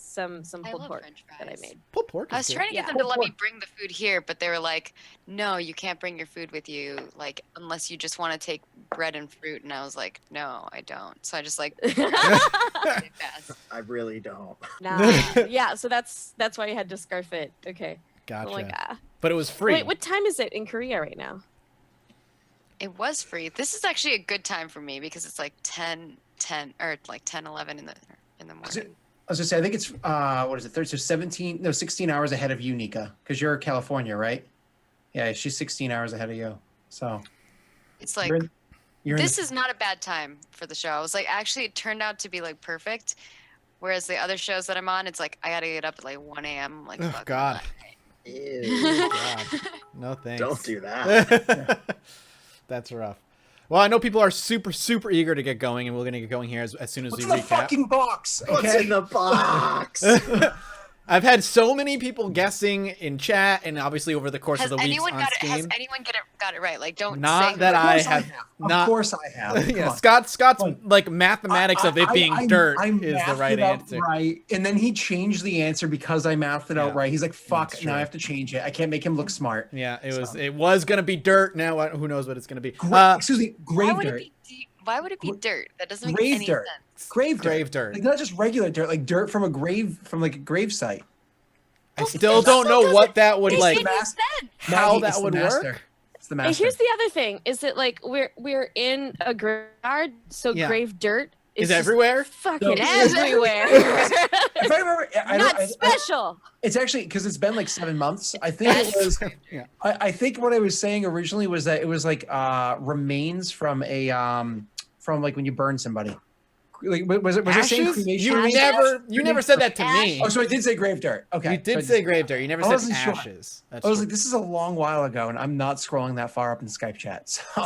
some I pulled love pork French that I fries. made. Pulled pork. I was is trying good. to get them to let me bring the food here, but they were like, "No, you can't bring your food with you, like unless you just want to take bread and fruit." And I was like, "No, I don't." So I just like fast. I really don't. Nah. Yeah, so that's why you had to scarf it. Okay. Gotcha. I'm like, But it was free. Wait, what time is it in Korea right now? It was free. This is actually a good time for me because it's like 10 or like 10, 11 in the morning. I was gonna say, I think it's what is it? 16 hours ahead of you, Nika, because you're California, right? Yeah, she's 16 hours ahead of you. So It's like this is not a bad time for the show. I was like, actually, it turned out to be like perfect. Whereas the other shows that I'm on, it's like I gotta get up at like 1 a.m. Like, oh fuck God. Ew. God. No thanks. Don't do that. That's rough. Well, I know people are super, super eager to get going, and we're going to get going here as soon as What's we in the recap. fucking box? Okay? What's in the box? I've had so many people guessing in chat, and obviously over the course of the weeks anyone on got it? Has Steam. anyone got it right? Like, don't Not say that who- I Of course have. Not, Of course I have. Come yeah, on. Scott's Come on. like mathematics of it being dirt I is the mathed right it out answer. Right, and then he changed the answer because I mathed it out Yeah, right. He's like, "Fuck, that's now I true. have to change it. I can't make him look smart." Yeah, it So. was gonna be dirt. Now who knows what it's gonna be? Excuse me, Why grave would dirt. why would it be dirt? That doesn't make Grave any dirt. sense. Grave dirt. Like not just regular dirt, like dirt from a grave, from like a grave site. I still don't know what that would like. How Maggie, that it's would the master. work. It's the And master. here's the other thing: is that like we're in a graveyard, so Yeah. grave dirt Is just everywhere? fucking No. everywhere. If I remember, Not special. It's actually because it's been like 7 months. I think it was. Yeah. I think what I was saying originally was that it was like remains from a from like when you burn somebody. Like was it saying Ashes? cremation? You never said that to me. Oh, so I did say grave dirt. Okay, You did say grave dirt. You never I said wasn't sure. ashes. That's I was true. like, this is a long while ago, and I'm not scrolling that far up in Skype chat. So.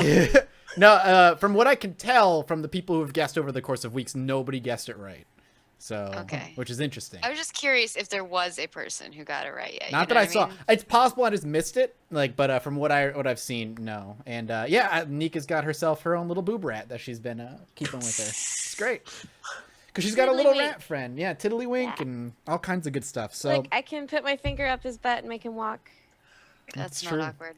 No, from what I can tell from the people who have guessed over the course of weeks, nobody guessed it right. So, Okay. which is interesting. I was just curious if there was a person who got it right yet. Not that I saw. It's possible I just missed it. Like, but from what I've seen, no. And yeah, Nika's got herself her own little boob rat that she's been keeping with her. It's great. Because she's got a little rat friend. Yeah, Tiddlywink and all kinds of good stuff. So Like I can put my finger up his butt and make him walk. That's not true. awkward.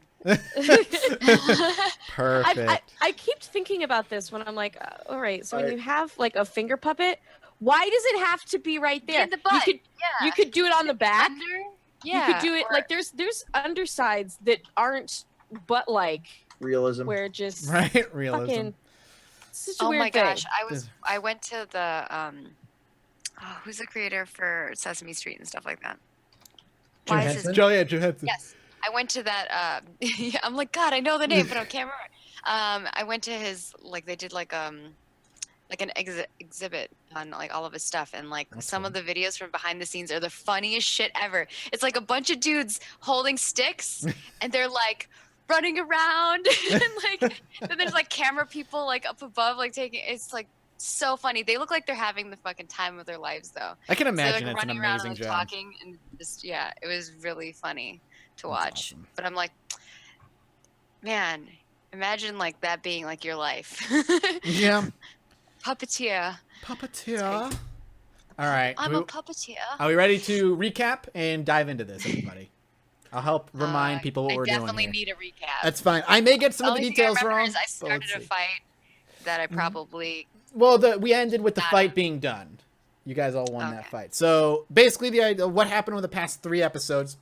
Perfect. I keep thinking about this when I'm like, all right, so when you have like a finger puppet, why does it have to be right there? In the butt. You could do it on the back. Under? You Yeah. could do it like there's undersides that aren't butt like Realism. where it just Right, realism. fucking it's such a Oh weird my thing. gosh, I went to the who's the creator for Sesame Street and stuff like that? Jim Why is Henson? his Joe Henson. Yes, I went to that. Yeah, I'm like, God, I know the name, but I can't remember. I went to his they did like an exhibit on like all of his stuff, and like some of the videos from behind the scenes are the funniest shit ever. It's like a bunch of dudes holding sticks, and they're like running around, and like then there's like camera people like up above like taking. It's like so funny. They look like they're having the fucking time of their lives though. I can So, imagine like, it's an running around amazing and job. talking and just it was really funny to watch. awesome. But I'm like, man, imagine like that being like your life. Yeah. Puppeteer. Puppeteer. All right. I'm a puppeteer. Are we ready to recap and dive into this, everybody? I'll help remind people what we're doing. I definitely here. need a recap. That's fine. I may get some of the only thing I details remember wrong. is I but started let's a see. fight that I probably. Well, we ended with the Got fight it. being done. You guys all won that Okay. fight. So basically, the idea, what happened over the past 3 episodes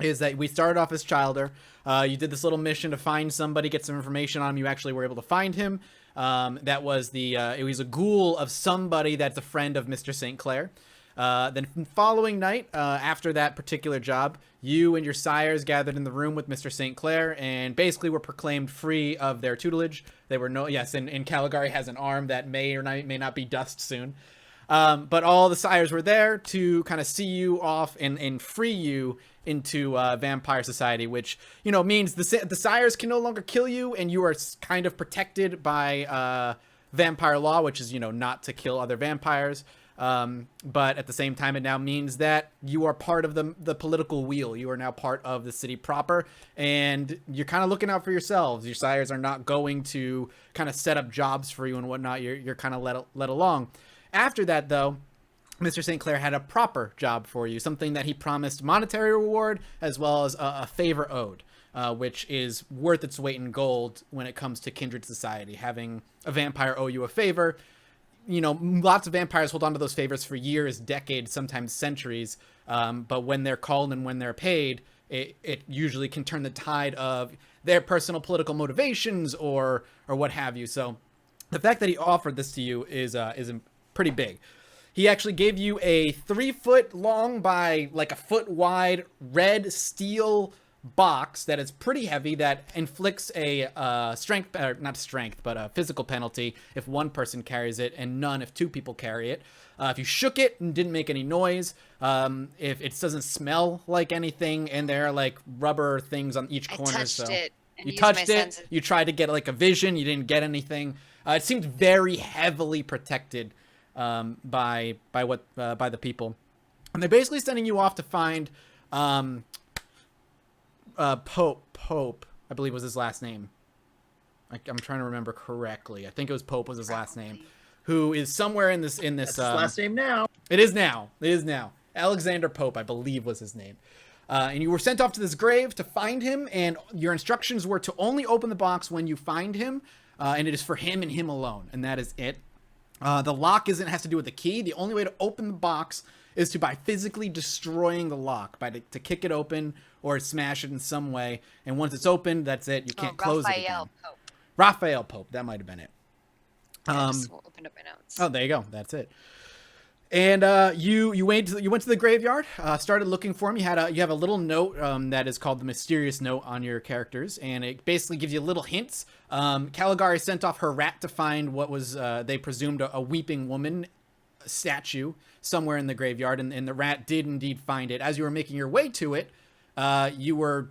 is that we started off as Childer. You did this little mission to find somebody, get some information on him. You actually were able to find him. That was it was a ghoul of somebody that's a friend of Mr. St. Clair. Then following night, after that particular job, you and your sires gathered in the room with Mr. St. Clair and basically were proclaimed free of their tutelage. They were and Caligari has an arm that may or may not be dust soon. But all the sires were there to kind of see you off and free you into vampire society, which, means the sires can no longer kill you and you are kind of protected by vampire law, which is, not to kill other vampires. But at the same time, it now means that you are part of the political wheel. You are now part of the city proper, and you're kind of looking out for yourselves. Your sires are not going to kind of set up jobs for you and whatnot. You're kind of let along. After that, though, Mr. St. Clair had a proper job for you, something that he promised monetary reward as well as a favor owed, which is worth its weight in gold when it comes to kindred society. Having a vampire owe you a favor, lots of vampires hold on to those favors for years, decades, sometimes centuries. But when they're called and when they're paid, it usually can turn the tide of their personal political motivations or what have you. So the fact that he offered this to you is pretty big. He actually gave you a 3-foot long by like a foot wide red steel box that is pretty heavy that inflicts a physical penalty if one person carries it and none if 2 people carry it. If you shook it and didn't make any noise, if it doesn't smell like anything, and there are like rubber things on each corner. You touched it. You tried to get like a vision. You didn't get anything. It seemed very heavily protected by the people, and they're basically sending you off to find Pope, I believe was his last name. I'm trying to remember correctly. I think it was Pope was his last name, who is somewhere in this. That's his last name now. It is now. Alexander Pope, I believe, was his name. And you were sent off to this grave to find him, and your instructions were to only open the box when you find him, and it is for him and him alone, and that is it. The lock has to do with the key. The only way to open the box is by physically destroying the lock, to kick it open or smash it in some way. And once it's opened, that's it. You can't close it again. Pope. Raphael Pope. That might have been it. I just opened up my notes. Oh, there you go. That's it. And you went to the graveyard, started looking for him. You have a little note that is called the mysterious note on your characters, and it basically gives you little hints. Caligari sent off her rat to find what was they presumed a weeping woman statue somewhere in the graveyard, and the rat did indeed find it. As you were making your way to it, you were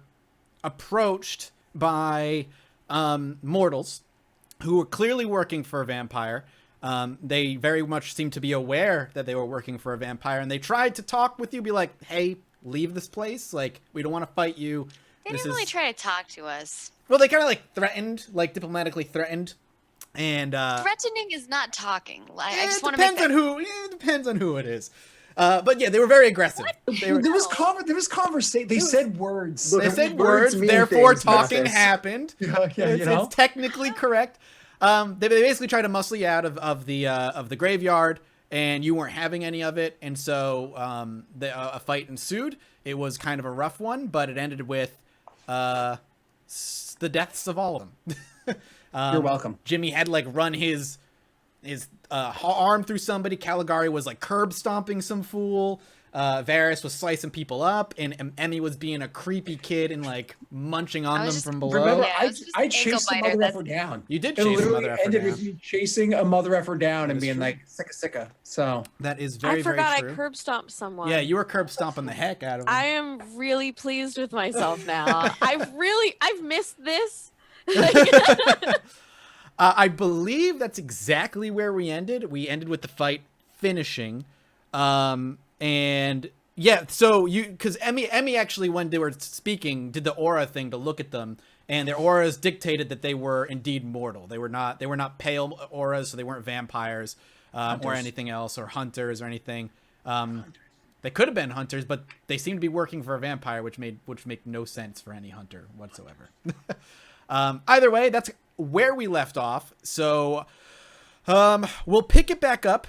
approached by mortals who were clearly working for a vampire. They very much seemed to be aware that they were working for a vampire, and they tried to talk with you, be like, hey, leave this place. Like, we don't want to fight you. They didn't really try to talk to us. Well, they kind of threatened, diplomatically threatened. And threatening is not talking. I just want to make that... It depends on who it is. But yeah, they were very aggressive. There was conversation. They said words. They said words. Therefore, talking happened. Yeah, it's technically correct. They basically tried to muscle you out of the graveyard, and you weren't having any of it, and so a fight ensued. It was kind of a rough one, but it ended with the deaths of all of them. You're welcome. Jimmy had run his arm through somebody. Caligari was curb stomping some fool. Varys was slicing people up, and Emmy was being a creepy kid and munching on them from below. Remember, I chased a mother effer down. You did chase a mother effer down. It literally ended with me chasing a mother effer down and being sicka. So that is very, very true. I forgot I curb stomped someone. Yeah, you were curb stomping the heck out of him. I am really pleased with myself now. I've missed this. I believe that's exactly where we ended. We ended with the fight finishing. And yeah, so because Emmy actually, when they were speaking, did the aura thing to look at them, and their auras dictated that they were indeed mortal. They were not pale auras, so they weren't vampires or anything else, or hunters or anything. They could have been hunters, but they seemed to be working for a vampire, which made no sense for any hunter whatsoever. Either way, that's where we left off. So we'll pick it back up.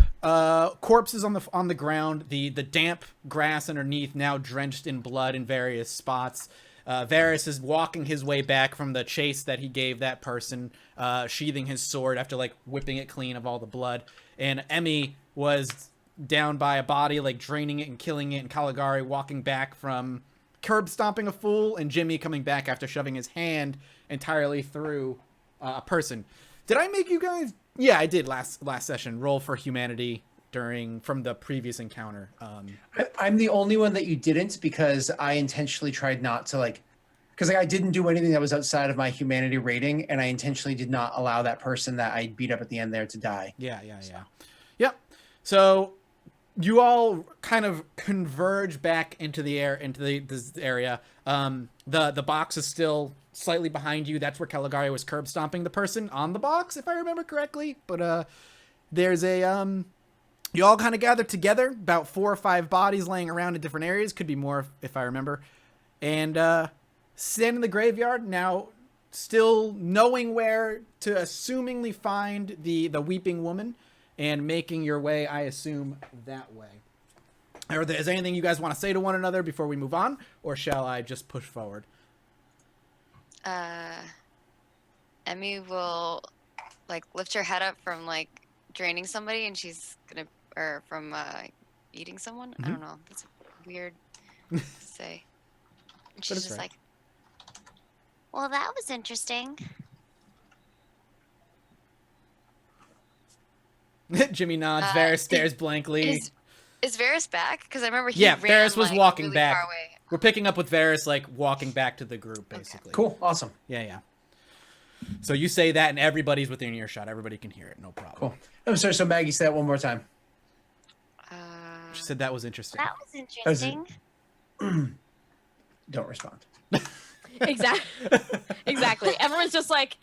Corpses on the ground, the damp grass underneath now drenched in blood in various spots. Varys is walking his way back from the chase that he gave that person, sheathing his sword after whipping it clean of all the blood. And Emmy was down by a body, draining it and killing it, and Caligari walking back from curb stomping a fool, and Jimmy coming back after shoving his hand entirely through a person. Did I make you guys? Yeah, I did last session. Roll for humanity from the previous encounter. I'm the only one that you didn't, because I intentionally tried not to because I didn't do anything that was outside of my humanity rating, and I intentionally did not allow that person that I beat up at the end there to die. Yeah. Yep. So you all kind of converge back into this area. The box is still slightly behind you. That's where Caligari was curb stomping the person on the box, if I remember correctly. But there's a You all kind of gather together, about 4 or 5 bodies laying around in different areas. Could be more if I remember. And stand in the graveyard now, still knowing where to assumingly find the weeping woman, and making your way, I assume, that way. Is there anything you guys want to say to one another before we move on, or shall I just push forward? Emmy will like lift her head up from like draining somebody, and she's gonna, or from eating someone. I don't know. That's weird to say. And she's just right. like, well, that was interesting. Jimmy nods. Varys stares blankly. Is Varys back? Because I remember he yeah, ran, Varys was like, walking really back. far away. We're picking up with Varys, like, walking back to the group, basically. Cool. Awesome. Yeah. So you say that, and everybody's within earshot. Everybody can hear it. No problem. Cool. I'm sorry. So Maggie, say that one more time. She said that was interesting. That was interesting. Don't respond. Exactly. Everyone's just like.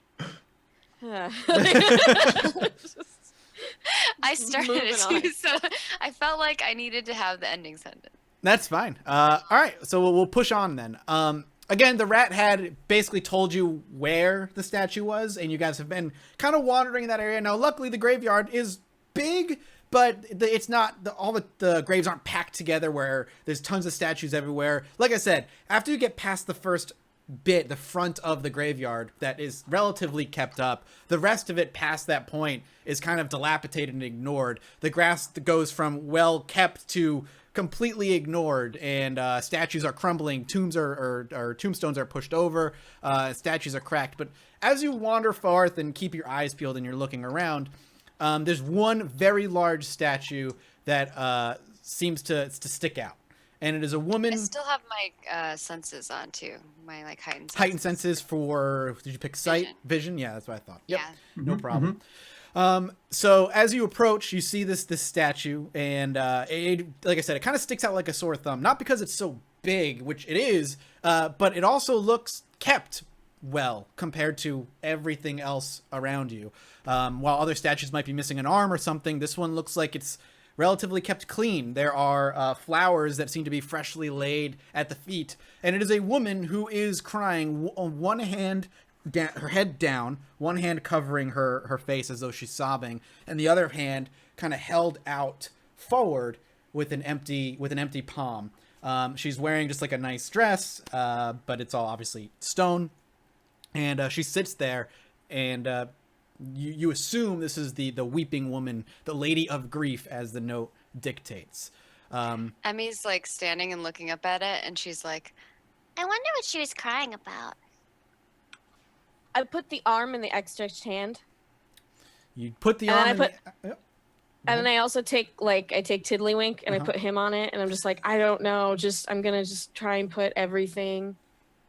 I started it Moving too, on. so I felt like I needed to have the ending sentence. That's fine. All right, so we'll push on then. Again, the rat had basically told you where the statue was, and you guys have been kind of wandering in that area. Now, luckily, the graveyard is big, but it's not all the graves aren't packed together where there's tons of statues everywhere. Like I said, after you get past the first bit, the front of the graveyard that is relatively kept up, the rest of it past that point is kind of dilapidated and ignored. The grass goes from well kept to completely ignored, and statues are crumbling, tombstones are pushed over, statues are cracked. But as you wander forth and keep your eyes peeled and you're looking around, there's one very large statue that seems to stick out, and it is a woman. I still have my senses on too, my like heightened senses. Heightened senses for, did you pick sight? Vision? Yeah, that's what I thought. Yep. Yeah. No problem. So as you approach, you see this statue, and it, like I said, it kind of sticks out like a sore thumb, not because it's so big, which it is, but it also looks kept well compared to everything else around you. While other statues might be missing an arm or something, this one looks like it's relatively kept clean. There are flowers that seem to be freshly laid at the feet, and it is a woman who is crying, on one hand, her head down, one hand covering her face as though she's sobbing, and the other hand kind of held out forward with an empty palm. She's wearing just like a nice dress, but it's all obviously stone, and she sits there, and you assume this is the weeping woman, the lady of grief, as the note dictates. Emmy's like standing and looking up at it, and she's like, I wonder what she was crying about. I put the arm in the extended hand, You put the And arm I in put- the, and then I also take Tiddlywink and I put him on it, and I'm just like, I don't know, I'm gonna just try and put everything.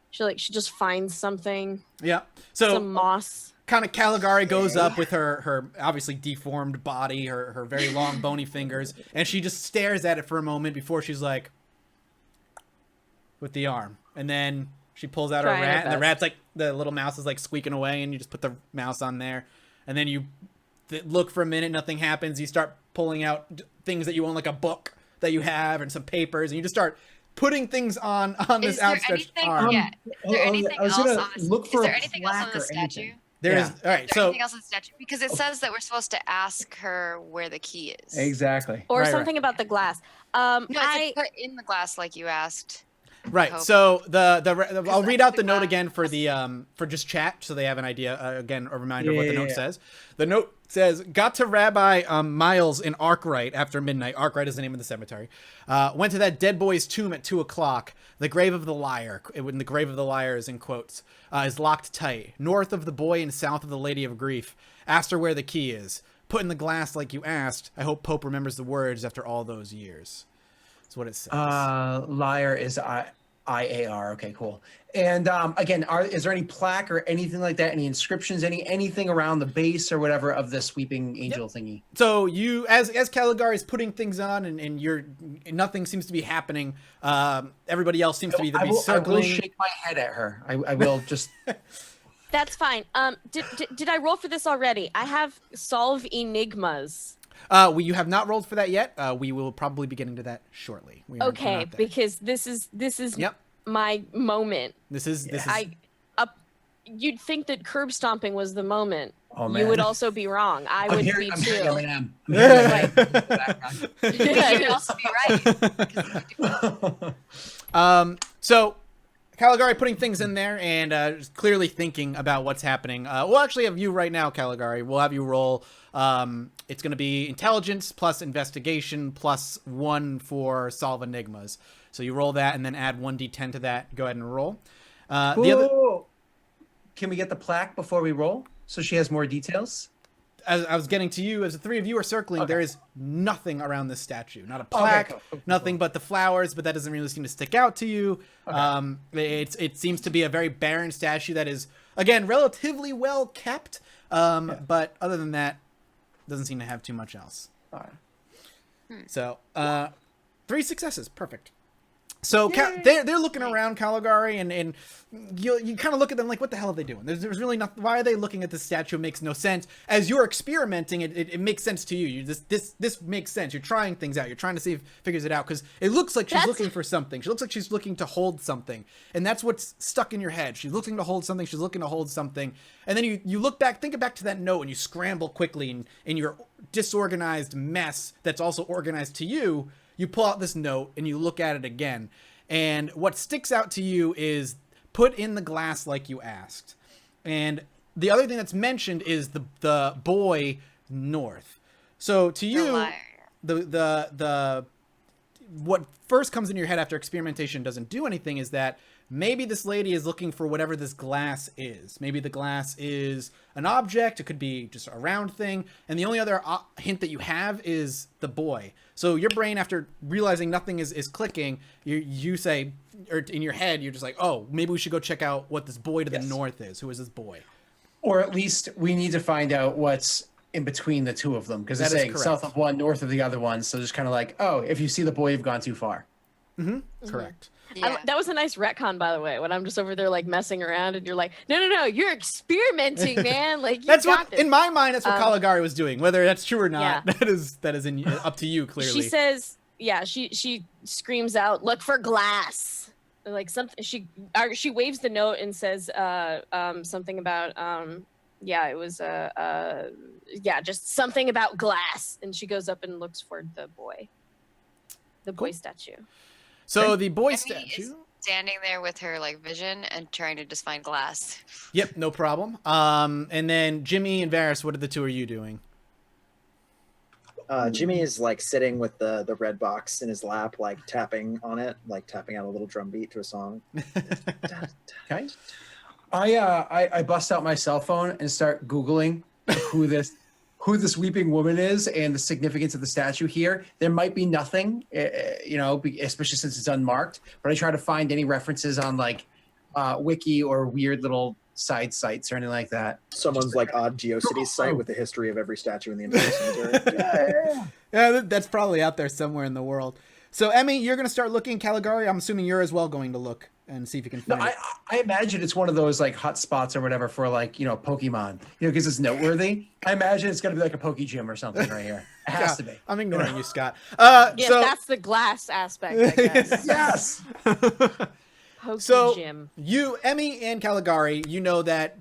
She just finds something, yeah. So some moss. kind of Caligari goes up with her obviously deformed body, her very long bony fingers, and she just stares at it for a moment before she's like, with the arm, and then she pulls out her Trying her rat, and the best. rat's like, the little mouse is like squeaking away, and you just put the mouse on there, and then you look for a minute, nothing happens. You start pulling out things that you own, like a book that you have and some papers, and you just start putting things on this Is there outstretched anything? arm. Yeah. Is there anything I was else gonna on this? look for Is there a anything else on plaque the or statue? anything. There is, Yeah. all right, Is there so anything else on the statue? Because it says that we're supposed to ask her where the key is. Exactly. Or Right, right. something about the glass. No, it's like put in the glass like you asked. right, hope. so I'll read out the the note glass- again for for just chat, so they have an idea. Again, a reminder of what the Yeah, note yeah. says. The note says, got to Rabbi Miles in Arkwright after midnight. Arkwright is the name of the cemetery. Went to that dead boy's tomb at 2:00. The grave of the liar, when the grave of the liar is in quotes, is locked tight. North of the boy and south of the lady of grief. Asked her where the key is. Put in the glass like you asked. I hope Pope remembers the words after all those years. That's what it says. Liar is IAR. Okay, cool. And again, is there any plaque or anything like that? Any inscriptions? Anything around the base or whatever of this weeping angel thingy? So you, as Caligari is putting things on, and nothing seems to be happening. Everybody else seems to be I will circling. shake my head at her. I will just. That's fine. Did I roll for this already? I have solve enigmas. You have not rolled for that yet. We will probably be getting to that shortly. We're Okay, not there. because this is Yep. my moment. This is You'd think that curb stomping was the moment. Oh, You man. would also be wrong. I I'm would hearing, be I'm hearing too. Eminem. I'm hearing Eminem in the background. But you'd also be right. So Caligari putting things in there and just clearly thinking about what's happening. We'll actually have you right now, Caligari. We'll have you roll. It's going to be intelligence plus investigation plus 1 for solve enigmas. So you roll that and then add 1d10 to that. Go ahead and roll. The other, Can we get the plaque before we roll so she has more details? as I was getting to you, as the three of you are circling, there is nothing around this statue. Not a plaque, cool. nothing but the flowers, but that doesn't really seem to stick out to you. It seems to be a very barren statue that is, again, relatively well kept, but other than that, doesn't seem to have too much else. All right. So, 3 successes. Perfect. So they're looking around Caligari, and you kind of look at them like, what the hell are they doing? There's really nothing. Why are they looking at this statue? It makes no sense. As you're experimenting, it makes sense to you. This makes sense. You're trying things out. You're trying to see if it figures it out, because it looks like she's looking for something. She looks like she's looking to hold something, and that's what's stuck in your head. She's looking to hold something. She's looking to hold something, and then you look back, think back to that note, and you scramble quickly in your disorganized mess that's also organized to you. You pull out this note and you look at it again. And what sticks out to you is put in the glass like you asked. And the other thing that's mentioned is the boy north. So to you, the what first comes into your head after experimentation doesn't do anything is that maybe this lady is looking for whatever this glass is. Maybe the glass is an object. It could be just a round thing. And the only other hint that you have is the boy. So your brain, after realizing nothing is clicking, you say, or in your head, you're just like, oh, maybe we should go check out what this boy to the north is. Who is this boy? Or at least we need to find out what's in between the two of them, because it's saying south of one, north of the other one. So just kind of like, oh, if you see the boy, you've gone too far. Correct. Yeah. That was a nice retcon, by the way, when I'm just over there like messing around and you're like, no, you're experimenting, man. Like, That's got what, this. in my mind, that's what Caligari was doing. Whether that's true or not, Yeah. that is up to you, clearly. She says, she screams out, look for glass. Like something, she waves the note and says something about, it was, just something about glass. And she goes up and looks for the boy statue. So the boy Emmy statue. is standing there with her like vision and trying to just find glass. Yep, no problem. And then Jimmy and Varys, what are the two of you doing? Jimmy is like sitting with the red box in his lap, like tapping on it, like tapping out a little drum beat to a song. Okay. I bust out my cell phone and start Googling who this weeping woman is and the significance of the statue here. There might be nothing, especially since it's unmarked, but I try to find any references on like Wiki or weird little side sites or anything like that. Someone's like odd GeoCities site with the history of every statue in the entire cemetery. Yeah, that's probably out there somewhere in the world. So, Emmy, you're going to start looking. Caligari, I'm assuming you're as well going to look and see if you can find it. I imagine it's one of those like hot spots or whatever for like, Pokemon, because it's noteworthy. I imagine it's going to be like a Poke Gym or something right here. It has to be. I'm ignoring you, Scott. Yes, so, that's the glass aspect, I guess. Yes. Poke Gym. You, Emmy and Caligari, you know that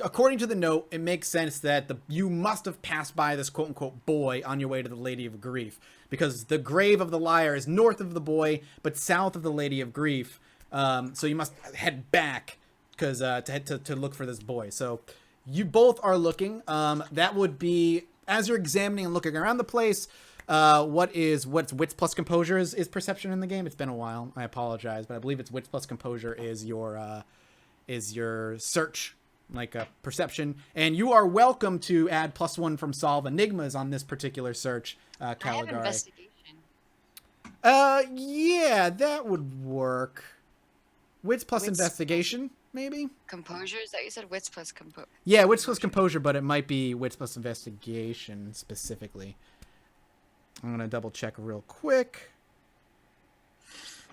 according to the note, it makes sense that you must have passed by this quote-unquote boy on your way to the Lady of Grief, because the grave of the liar is north of the boy, but south of the Lady of Grief. So you must head back because to look for this boy. So you both are looking. That would be, as you're examining and looking around the place, what's wits plus composure is perception in the game. It's been a while. I apologize, but I believe it's wits plus composure is your search, like a perception. And you are welcome to add +1 from solve enigmas on this particular search, Caligari. I have investigation. Yeah, that would work. Wits plus investigation, maybe? Composure? Is that you said wits plus composure? Yeah, wits plus composure, but it might be wits plus investigation specifically. I'm going to double check real quick.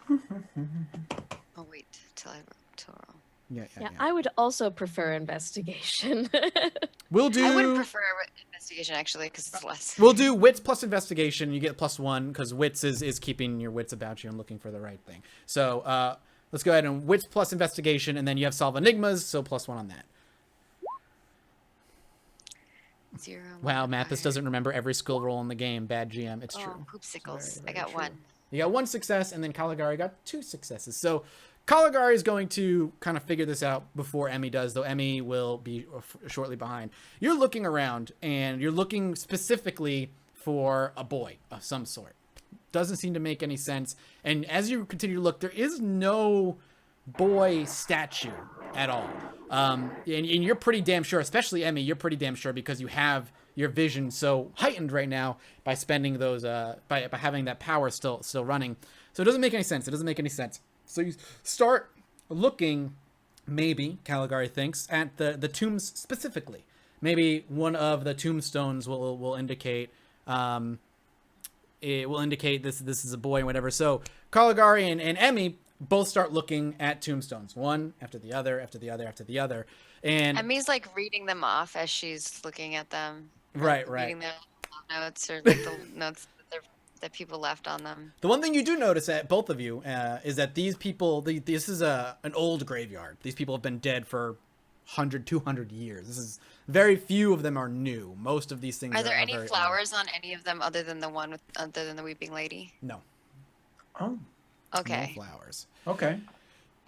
I'll wait till I roll. Yeah, I would also prefer investigation. We'll do. I would prefer investigation actually because it's less. We'll do wits plus investigation. You get +1 because wits is keeping your wits about you and looking for the right thing. So let's go ahead and wits plus investigation, and then you have solve enigmas, so +1 on that. 0. Wow, Mathas doesn't remember every skill roll in the game. Bad GM. It's true. Poopsicles. Very, I got true. 1. You got 1 success, and then Caligari got 2 successes. So Caligari is going to kind of figure this out before Emmy does, though Emmy will be shortly behind. You're looking around, and you're looking specifically for a boy of some sort. Doesn't seem to make any sense. And as you continue to look, there is no boy statue at all. And you're pretty damn sure, especially Emmy, you're pretty damn sure because you have your vision so heightened right now by spending those, by having that power still running. So it doesn't make any sense. It doesn't make any sense. So you start looking, maybe, Caligari thinks, at the tombs specifically. Maybe one of the tombstones will indicate, it will indicate this is a boy or whatever. So Caligari and Emmy both start looking at tombstones, one after the other, after the other, after the other. And Emmy's like reading them off as she's looking at them. Right. Reading the notes or like the notes that people left on them. The one thing you do notice at both of you is that these people, this is an old graveyard. These people have been dead for 100, 200 years. This is very few of them are new. Most of these things Are there any very flowers on any of them other than the Weeping Lady? No. Oh, Okay. No flowers. okay.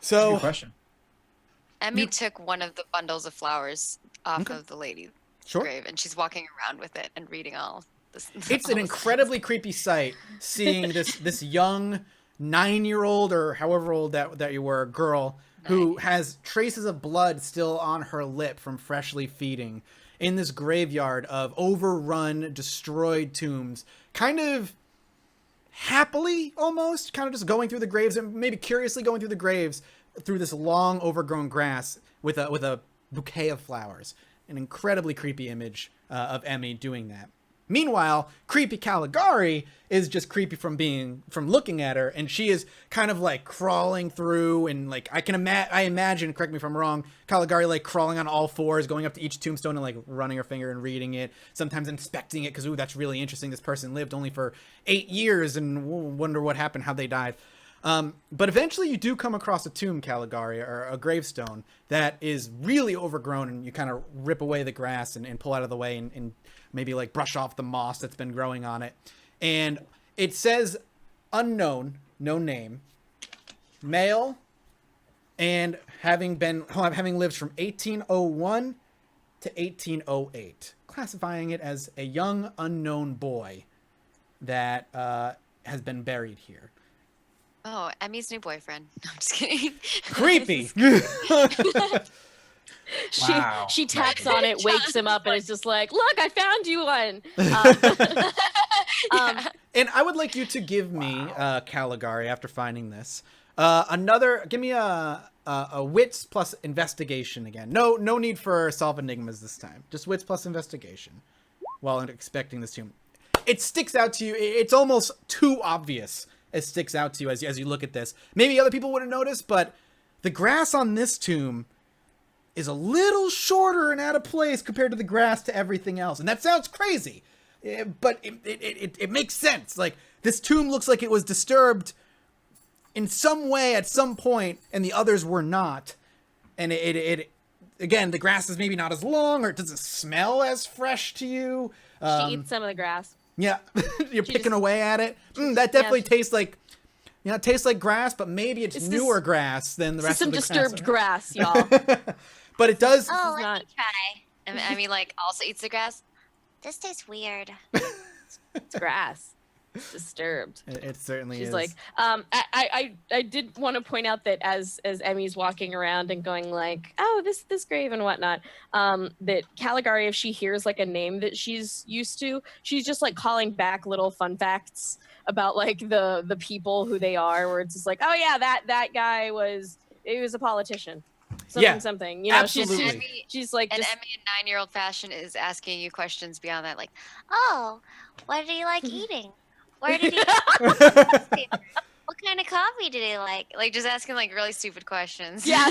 So Good question. Emmy took one of the bundles of flowers off Okay. of the lady's Sure. grave, and she's walking around with it and reading all this. It's an incredibly creepy sight seeing this young 9-year-old or however old that you were girl who has traces of blood still on her lip from freshly feeding in this graveyard of overrun, destroyed tombs, kind of happily almost, kind of just going through the graves and maybe curiously going through the graves through this long overgrown grass with a bouquet of flowers. An incredibly creepy image of Emmy doing that. Meanwhile, creepy Caligari is just creepy from looking at her, and she is kind of like crawling through, and like I imagine, correct me if I'm wrong, Caligari like crawling on all fours, going up to each tombstone and like running her finger and reading it, sometimes inspecting it because ooh, that's really interesting. This person lived only for 8 years, and wonder what happened, how they died. But eventually you do come across a tomb, Caligari, or a gravestone that is really overgrown, and you kind of rip away the grass and pull out of the way and maybe like brush off the moss that's been growing on it. And it says unknown, no name, male, and having lived from 1801 to 1808, classifying it as a young unknown boy that has been buried here. Oh, Emmy's new boyfriend. No, I'm just kidding. Creepy. Wow. She taps on it, wakes him up, and it's just like, look, I found you one. And I would like you to give me, Caligari, after finding this, give me a wits plus investigation again. No need for solve enigmas this time. Just wits plus investigation while expecting this tomb. It sticks out to you. It's almost too obvious. It sticks out to you as you look at this. Maybe other people wouldn't notice, but the grass on this tomb is a little shorter and out of place compared to the grass to everything else. And that sounds crazy, but it makes sense. Like, this tomb looks like it was disturbed in some way at some point, and the others were not. And again, the grass is maybe not as long, or it doesn't smell as fresh to you. She eats some of the grass. Yeah, you're picking away at it. That definitely tastes like, it tastes like grass, but maybe it's newer grass than the rest of the grass. Some disturbed grass, y'all. But it does. Oh, let not- me try. And Emmy like also eats the grass. This tastes weird. It's grass. It's disturbed. It certainly She's is. like, I did want to point out that as Emmy's walking around and going like, oh, this grave and whatnot, that Caligari, if she hears like a name that she's used to, she's just like calling back little fun facts about like the people who they are, where it's just like, oh yeah, that guy was a politician. Something, you know, absolutely. she's like, And just, Emmy in 9-year-old fashion is asking you questions beyond that, like, oh, what do you like eating? Where did he? What kind of coffee do they like? Like just asking like really stupid questions. Yeah,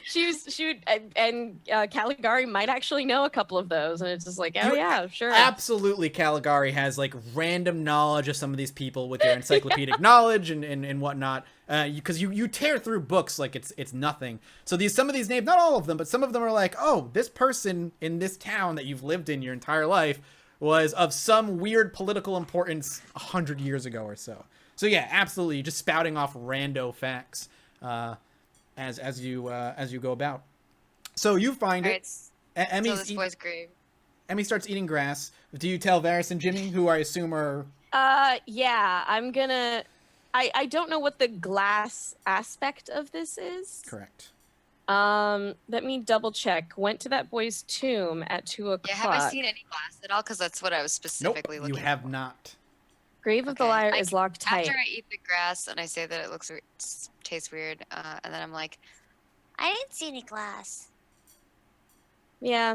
she would, and Caligari might actually know a couple of those, and it's just like, oh yeah, sure. Absolutely, Caligari has like random knowledge of some of these people with their encyclopedic knowledge and whatnot. Because you tear through books like it's nothing. So some of these names, not all of them, but some of them are like, oh, this person in this town that you've lived in your entire life was of some weird political importance 100 years ago or so. So yeah, absolutely, just spouting off rando facts as you go about. So you find it. So this boy's grave. Emmy starts eating grass. Do you tell Varys and Jimmy, who I assume are? Yeah, I'm gonna. I don't know what the glass aspect of this is. Correct. Let me double check. Went to that boy's tomb at 2:00. Yeah, have I seen any glass at all? Because that's what I was specifically looking for. You have not. Grave of the Liar is locked tight. After I eat the grass and I say that it tastes weird, and then I'm like, I didn't see any glass. Yeah,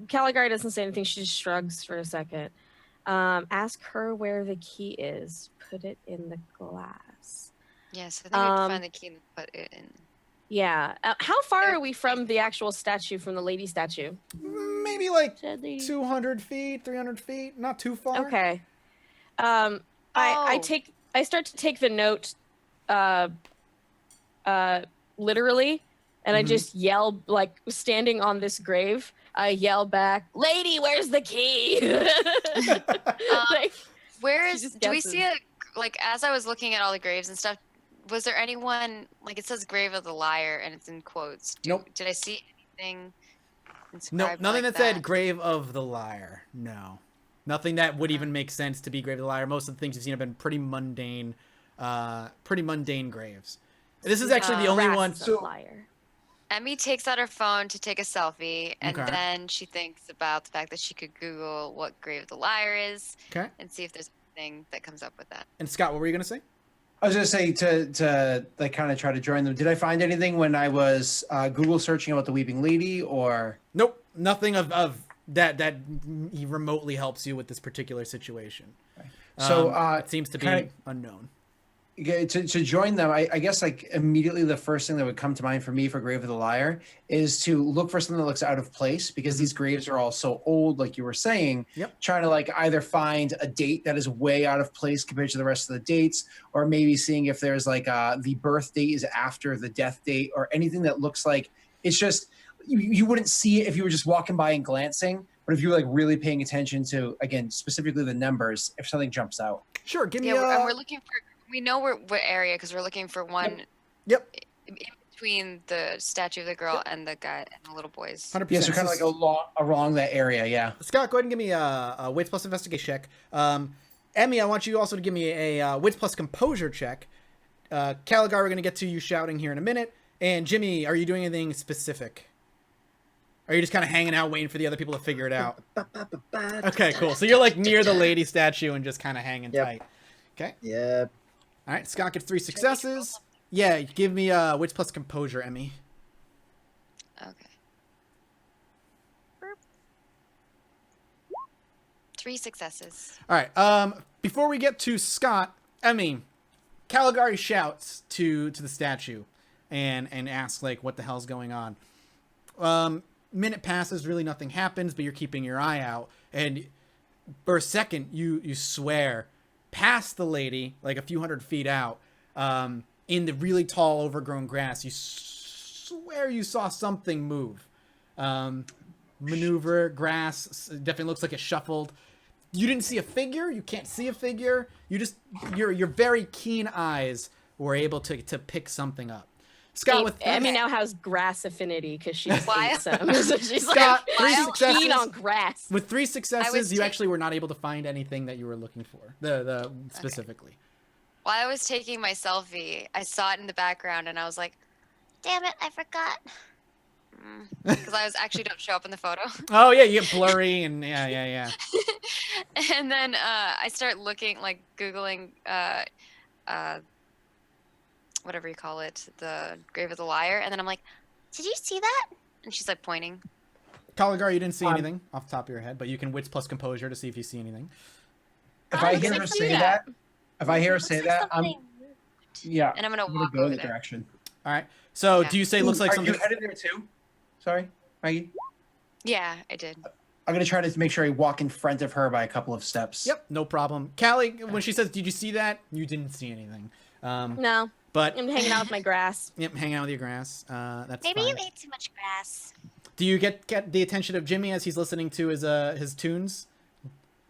Caligari doesn't say anything. She just shrugs for a second. Ask her where the key is. Put it in the glass. Yes, I think I have to find the key and put it in. Yeah. How far are we from the actual statue, from the lady statue? Maybe like 200 feet, 300 feet. Not too far. Okay. I start to take the note literally, and I just yell, like standing on this grave, I yell back, "Lady, where's the key?" Do we see it, like, as I was looking at all the graves and stuff, was there anyone, like, it says Grave of the Liar and it's in quotes. Nope. Did I see anything No, nothing like that said Grave of the Liar. No. Nothing that would even make sense to be Grave of the Liar. Most of the things you've seen have been pretty mundane graves. This is actually the only one. Emmy takes out her phone to take a selfie, and then she thinks about the fact that she could Google what Grave of the Liar is, and see if there's anything that comes up with that. And Scott, what were you gonna say? I was gonna say to like kind of try to join them. Did I find anything when I was Google searching about the Weeping Lady, or? Nope, nothing of that remotely helps you with this particular situation. So it seems to be unknown. To join them, I guess like immediately the first thing that would come to mind for me for Grave of the Liar is to look for something that looks out of place, because these graves are all so old, like you were saying. Yep. Trying to like either find a date that is way out of place compared to the rest of the dates, or maybe seeing if there's like the birth date is after the death date, or anything that looks like it's just you wouldn't see it if you were just walking by and glancing. But if you're like really paying attention to, again, specifically the numbers, if something jumps out. Sure, give me and we're looking for. We know what area, because we're looking for one. Yep. In between the statue of the girl and the guy and the little boys. 100%. Yeah, so kind of like along that area. Yeah. Scott, go ahead and give me a Wits plus investigation check. Emmy, I want you also to give me a Wits plus composure check. Caligari, we're gonna get to you shouting here in a minute. And Jimmy, are you doing anything specific? Or are you just kind of hanging out waiting for the other people to figure it out? Okay, cool. So you're like near the lady statue and just kind of hanging tight. Okay. Yep. All right, Scott gets 3 successes. Yeah, give me Wits plus composure, Emmy. Okay. 3 successes. All right. Before we get to Scott, Emmy, Caligari shouts to the statue and asks like, what the hell's going on? Minute passes, really nothing happens, but you're keeping your eye out, and for a second you swear past the lady, like a few hundred feet out, in the really tall overgrown grass, you swear you saw something move. Maneuver, grass, definitely looks like it shuffled. You didn't see a figure, you can't see a figure, your very keen eyes were able to pick something up. Scott, with Emmy now has grass affinity because she's some. So she's Scott, like 3 successes. Keen on grass. With 3 successes, you actually were not able to find anything that you were looking for. The specifically. While I was taking my selfie, I saw it in the background, and I was like, "Damn it, I forgot." Because I actually don't show up in the photo. Oh yeah, you get blurry and yeah. And then I start looking, like Googling. Whatever you call it, the Grave of the Liar, and then I'm like, "Did you see that?" And she's like pointing. Caligari, you didn't see anything off the top of your head, but you can Wits plus composure to see if you see anything. If I hear her say that, Yeah. And I'm gonna walk go over in that there. direction. All right. So Yeah. do you say it looks like Are something? you headed there too? Sorry, Maggie. Yeah, I did. I'm gonna try to make sure I walk in front of her by a couple of steps. Yep, no problem. Callie, when she says, "Did you see that?" You didn't see anything. No, But I'm hanging out with my grass. yep, hang out with your grass. That's Maybe fine. you ate too much grass. Do you get the attention of Jimmy as he's listening to his tunes?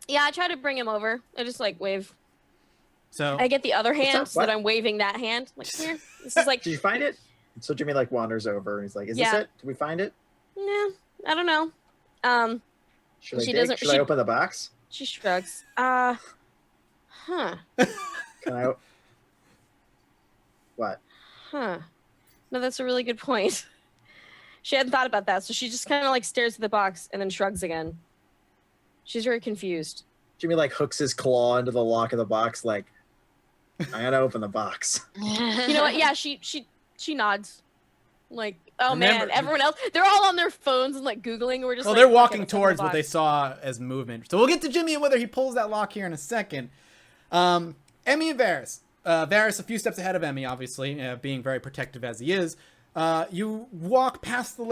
Yeah, I try to bring him over. I just like wave. So I get the other hand up? so that What? I'm waving that hand. Like here. This is like, Did you find it? So Jimmy like wanders over and he's like, "Is Yeah. this it? Did we find it? nah, I don't know. Should I She dig? doesn't- Should she- I open the box? She shrugs. Huh. Can I? What? Huh. No, that's a really good point. She hadn't thought about that, so she just kind of like stares at the box and then shrugs again. She's very confused. Jimmy like hooks his claw into the lock of the box, like, "I gotta open the box." You know what? Yeah, she nods. Like, oh Remember- man, everyone else, they're all on their phones and like Googling. We're just well, like, they're okay, walking let's open the towards what they box. saw as movement. So we'll get to Jimmy and whether he pulls that lock here in a second. Emmy and Varys. Varys a few steps ahead of Emmy, obviously, being very protective as he is. You walk past the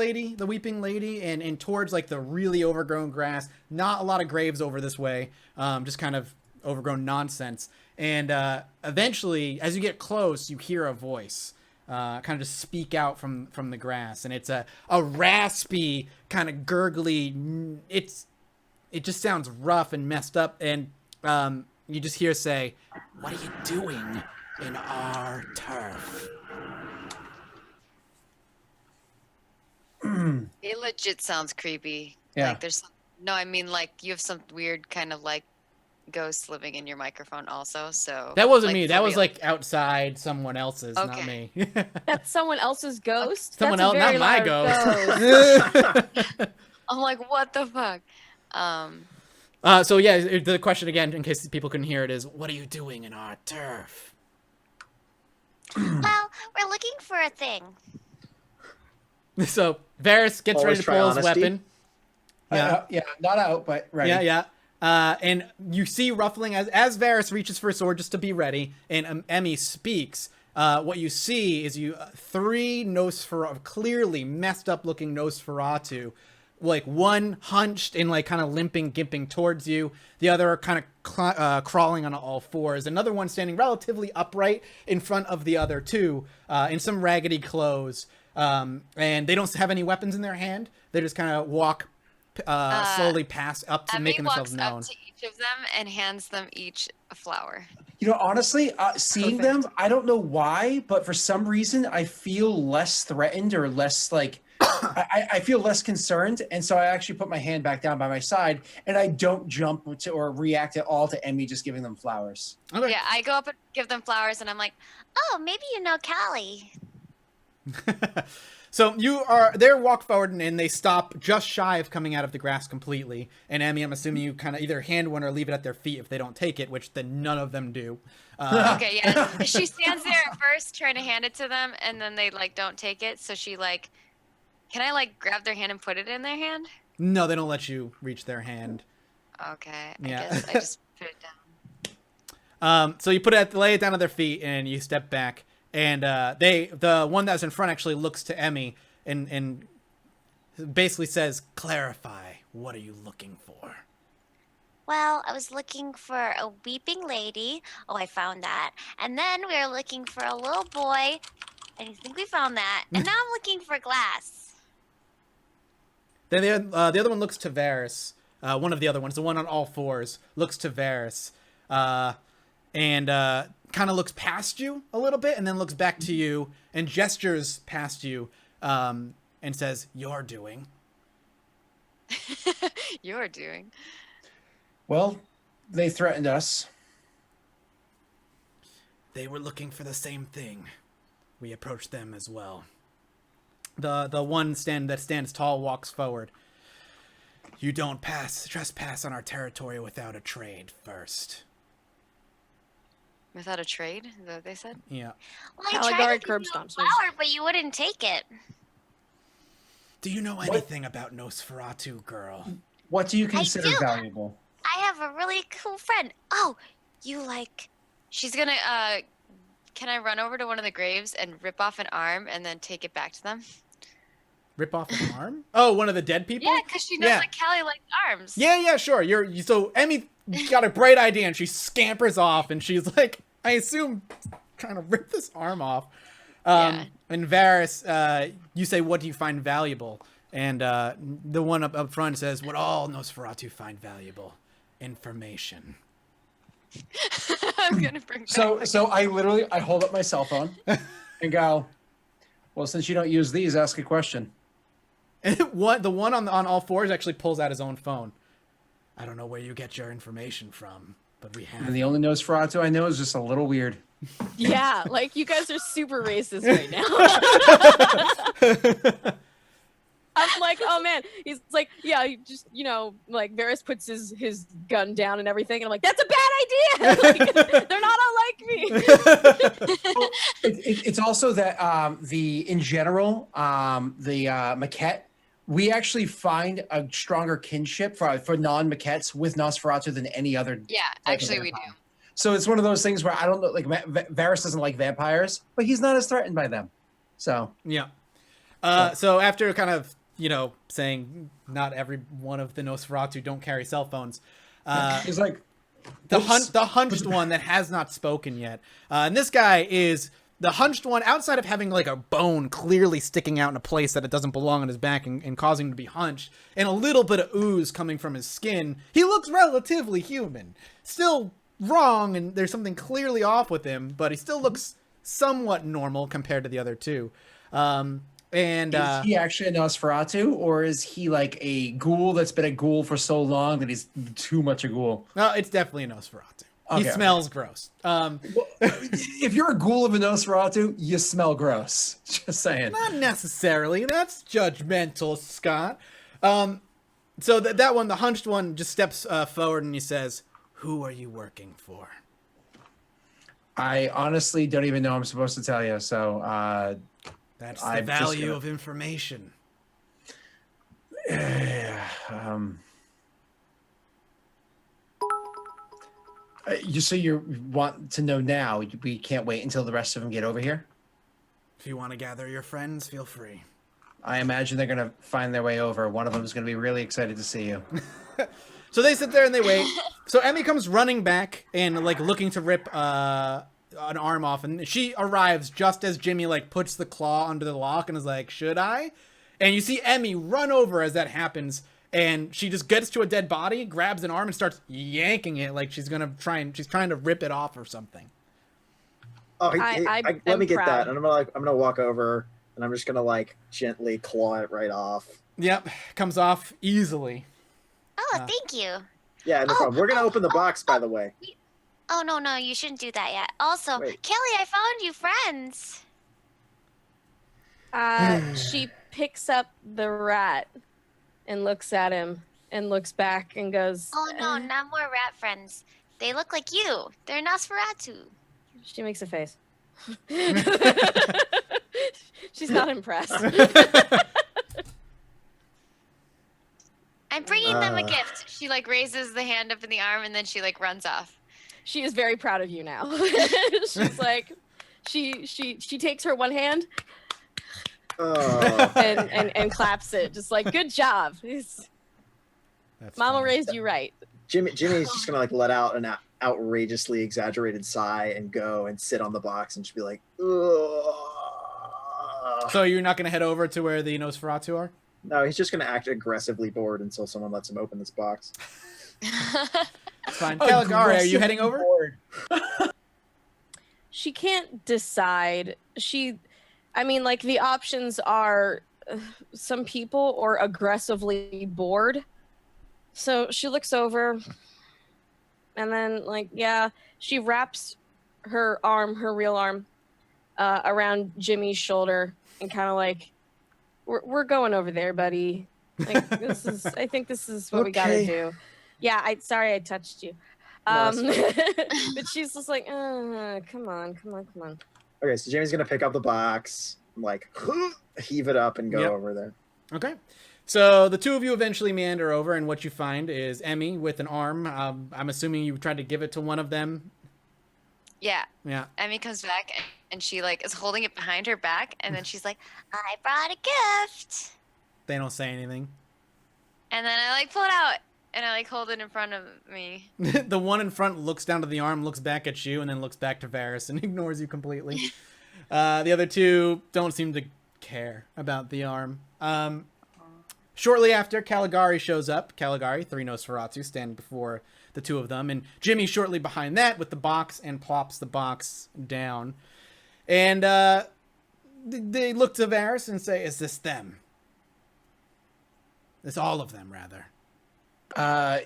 weeping lady, and towards like the really overgrown grass. Not a lot of graves over this way, just kind of overgrown nonsense. And eventually, as you get close, you hear a voice kind of just speak out from the grass, and it's a raspy, kind of gurgly. It just sounds rough and messed up, and you just hear say, "What are you doing in our turf?" It legit sounds creepy. Yeah. Like there's no, I mean like you have some weird kind of like ghost living in your microphone also. So That wasn't like, me. for That was real. like outside someone else's, not Okay. me. That's someone else's ghost. Someone That's a else, very not my loud ghost. I'm like, what the fuck? So yeah, the question again, in case people couldn't hear it, is, "What are you doing in our turf?" Well, we're looking for a thing. So Varys gets Always ready to try pull his honesty. weapon. Yeah. Yeah, not out, but ready. Yeah. And you see ruffling as Varys reaches for a sword just to be ready, and Emmy speaks. What you see is three clearly messed up looking Nosferatu, like one hunched and like kind of limping, gimping towards you. The other kind of crawling on all fours. Another one standing relatively upright in front of the other two, in some raggedy clothes. And they don't have any weapons in their hand. They just kind of walk slowly past up to Emmy making themselves walks known. up to each of them and hands them each a flower. You know, honestly, seeing them, I don't know why, but for some reason, I feel less threatened or less like I feel less concerned, and so I actually put my hand back down by my side, and I don't jump to or react at all to Emmy just giving them flowers. Okay. Yeah, I go up and give them flowers, and I'm like, Oh, maybe you know Callie. So they walk forward and they stop just shy of coming out of the grass completely. And Emmy, I'm assuming you kind of either hand one or leave it at their feet if they don't take it, which then none of them do. okay, yeah. She stands there at first trying to hand it to them, and then they like don't take it. So she like, can I like grab their hand and put it in their hand? No, they don't let you reach their hand. Okay, Yeah. I guess I just put it down. So you lay it down at their feet and you step back. And the one that's in front actually looks to Emmy and basically says, "Clarify, what are you looking for?" Well, I was looking for a weeping lady. Oh, I found that. And then we were looking for a little boy. And I think we found that. And now I'm looking for glass. Then the other one looks to Varys. One of the other ones, the one on all fours, looks to Varys. And kind of looks past you a little bit and then looks back to you and gestures past you and says, "You're doing." You're doing. Well, they threatened us. They were looking for the same thing. We approached them as well. The one that stands tall walks forward. "You don't trespass on our territory without a trade first." Without a trade, is that what they said? Yeah. Well, I Caligari tried to curb give you a stomps. flower, but you wouldn't take it. "Do you know anything about Nosferatu, girl?" What do you consider do. valuable? I have a really cool friend. Oh, you like... She's gonna can I run over to one of the graves and rip off an arm and then take it back to them? Rip off an arm? Oh, one of the dead people? Yeah, because she knows that Callie likes arms. Yeah, sure. So Emmy got a great idea, and she scampers off, and she's like, I assume, trying to rip this arm off. And Varys, you say, what do you find valuable? And the one up front says, what all Nosferatu find valuable? Information. I'm gonna bring So I hold up my cell phone and go, well, since you don't use these, ask a question. And the one on all fours actually pulls out his own phone. I don't know where you get your information from, but we have. And the only Nosferatu I know is just a little weird. Yeah, like you guys are super racist right now. I'm like, oh man, he's like, yeah, he just, like Varys puts his gun down and everything, and I'm like, that's a bad idea. Like, they're not all like me. It's also that in general, the Maquette, we actually find a stronger kinship for non-Maquettes with Nosferatu than any other. Yeah, actually we do. So it's one of those things where I don't know, like Varys doesn't like vampires, but he's not as threatened by them. So yeah. So after kind of saying not every one of the Nosferatu don't carry cell phones, he's like the hunched one that has not spoken yet, and this guy is the hunched one. Outside of having like a bone clearly sticking out in a place that it doesn't belong on his back and causing him to be hunched, and a little bit of ooze coming from his skin, he looks relatively human. Still wrong, and there's something clearly off with him, but he still looks somewhat normal compared to the other two. And is he actually a Nosferatu, or is he like a ghoul that's been a ghoul for so long that he's too much a ghoul? No, it's definitely a Nosferatu. He smells gross. Well, if you're a ghoul of a Nosferatu, you smell gross. Just saying. Not necessarily. That's judgmental, Scott. So that one, the hunched one, just steps forward and he says, "Who are you working for?" I honestly don't even know I'm supposed to tell you. So that's the value of information. You want to know now? We can't wait until the rest of them get over here. If you want to gather your friends, feel free. I imagine they're gonna find their way over. One of them is gonna be really excited to see you. So they sit there and they wait. So Emmy comes running back and like looking to rip an arm off, and she arrives just as Jimmy like puts the claw under the lock and is like, "Should I?" And you see Emmy run over as that happens, and she just gets to a dead body, grabs an arm, and starts yanking it like she's trying to rip it off or something. Oh, let me get proud. that, and I'm gonna walk over, and I'm just gonna like gently claw it right off. Yep, comes off easily. Oh, thank you. Yeah, no problem. We're gonna open the box, by the way. Oh, no, you shouldn't do that yet. Also, Wait. Kelly, I found you friends. She picks up the rat and looks at him and looks back and goes, Oh, no, not more rat friends. They look like you. They're Nosferatu. She makes a face. She's not impressed. I'm bringing them a gift. She like raises the hand up in the arm and then she like runs off. She is very proud of you now. She's like, she takes her one hand and claps it, just like, good job. Mama funny. raised you right. Jimmy's just gonna like let out an outrageously exaggerated sigh and go and sit on the box and just be like, ugh. So you're not gonna head over to where the Nosferatu are? No, he's just gonna act aggressively bored until someone lets him open this box. It's fine. Caligari, are you heading over? She can't decide. I mean, like, the options are some people or aggressively bored. So she looks over and then, like, she wraps her real arm, around Jimmy's shoulder and kind of like, we're going over there, buddy. Like, I think this is what we gotta do. Yeah, sorry I touched you. No, but she's just like, come on. Okay, so Jimmy's gonna pick up the box, like heave it up and go over there. Okay. So the two of you eventually meander over, and what you find is Emmy with an arm. I'm assuming you tried to give it to one of them. Yeah. Yeah. Emmy comes back and she like is holding it behind her back, and then she's like, I brought a gift. They don't say anything. and then I like pull it out and I like hold it in front of me. The one in front looks down to the arm, looks back at you, and then looks back to Varys and ignores you completely. The other two don't seem to care about the arm. Shortly after, Caligari shows up. Caligari, 3 Nosferatu, standing before the two of them. And Jimmy shortly behind that with the box and plops the box down. And they look to Varys and say, is this them? It's all of them, rather.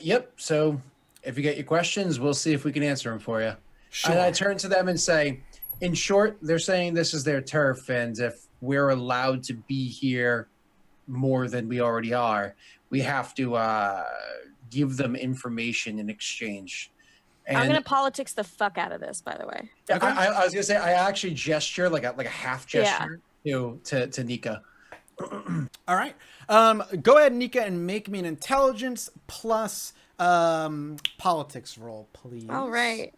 Yep. So if you get your questions, we'll see if we can answer them for you. Sure. And I turn to them and say, in short, they're saying this is their turf, and if we're allowed to be here more than we already are, we have to give them information in exchange. And I'm gonna politics the fuck out of this, by the way. Okay. I was gonna say I actually gesture like a half gesture to Nika. All right. Go ahead, Nika, and make me an intelligence plus politics roll, please. All right.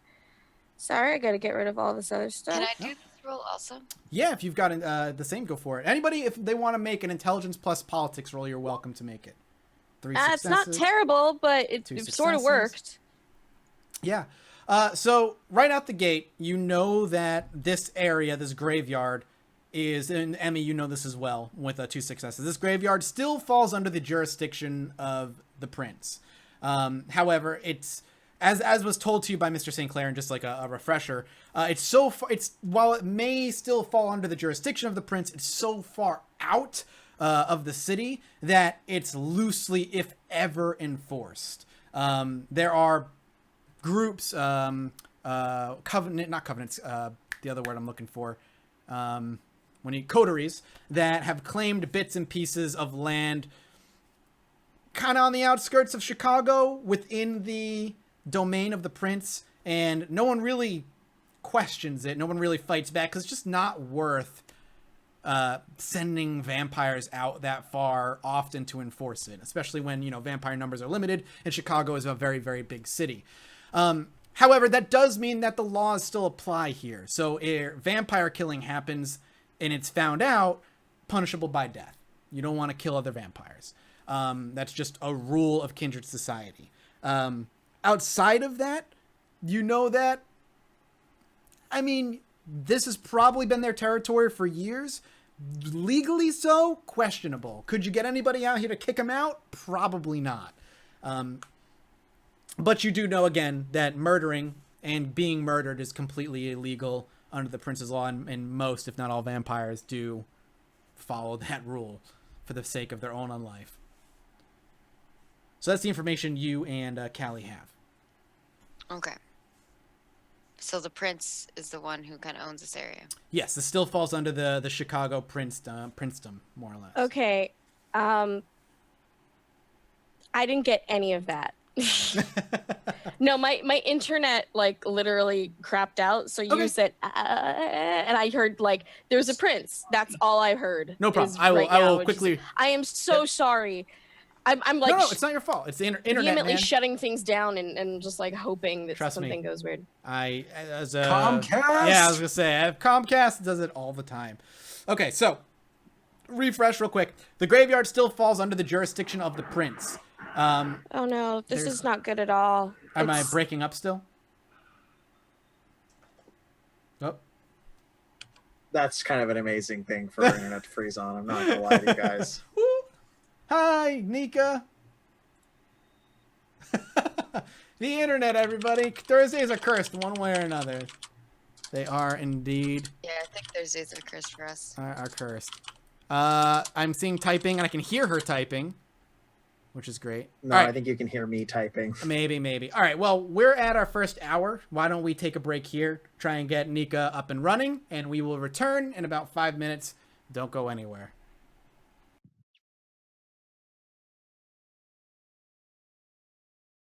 Sorry, I gotta get rid of all this other stuff. Can I do this roll also? Yeah, if you've got the same, go for it. Anybody, if they want to make an intelligence plus politics roll, you're welcome to make it. 3 It's not successes. terrible, but it 2 sort of successes. worked. Yeah. So right out the gate, you know that this area, this graveyard, is, and Emmy, you know this as well, with 2 successes. This graveyard still falls under the jurisdiction of the prince. However, it's as was told to you by Mr. St. Clair, and just like a refresher, it's so far. It's while it may still fall under the jurisdiction of the prince, it's so far out of the city that it's loosely, if ever, enforced. There are groups, not covenants. The other word I'm looking for, coteries that have claimed bits and pieces of land, kind of on the outskirts of Chicago, within the domain of the prince, and no one really questions it. No one really fights back because it's just not worth sending vampires out that far often to enforce it, especially when, vampire numbers are limited and Chicago is a very, very big city. However, that does mean that the laws still apply here. So if vampire killing happens and it's found out, punishable by death. You don't want to kill other vampires. That's just a rule of kindred society. Outside of that, that, this has probably been their territory for years. Legally so, questionable. Could you get anybody out here to kick them out? Probably not. But you do know, again, that murdering and being murdered is completely illegal under the prince's law, and most, if not all, vampires do follow that rule for the sake of their own life. So that's the information you and Callie have. Okay. So the prince is the one who kind of owns this area. Yes, this still falls under the Chicago princedom, more or less. Okay. I didn't get any of that. No, my internet literally crapped out. So you said, and I heard there's a prince. That's all I heard. No problem. I will quickly. I am so sorry. I'm no, it's not your fault. It's the internet, vehemently man. shutting things down and just hoping that something goes weird. Comcast. Yeah, I was gonna say Comcast does it all the time. Okay, so refresh real quick. The graveyard still falls under the jurisdiction of the prince. Oh no, this is not good at all. Am I breaking up still? Oh. That's kind of an amazing thing for our internet to freeze on. I'm not gonna lie to you guys. Hi, Nika. The internet, everybody. Thursdays are cursed one way or another. They are indeed. Yeah, I think Thursdays are cursed for us. Are cursed. I'm seeing typing, and I can hear her typing, which is great. No, right. I think you can hear me typing. Maybe. All right, well, we're at our first hour. Why don't we take a break here, try and get Nika up and running, and we will return in about 5 minutes. Don't go anywhere.